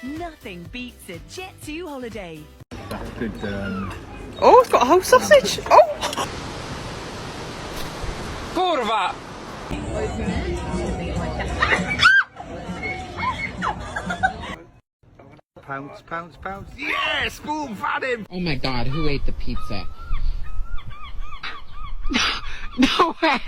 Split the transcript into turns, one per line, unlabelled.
Nothing beats a Jet 2 holiday.
That's good.
Oh, it's got a whole sausage. Oh!
Kurwa!
Pounce, pounce, pounce. Yes! Boom! Found him!
Oh my god, who ate the pizza? No way!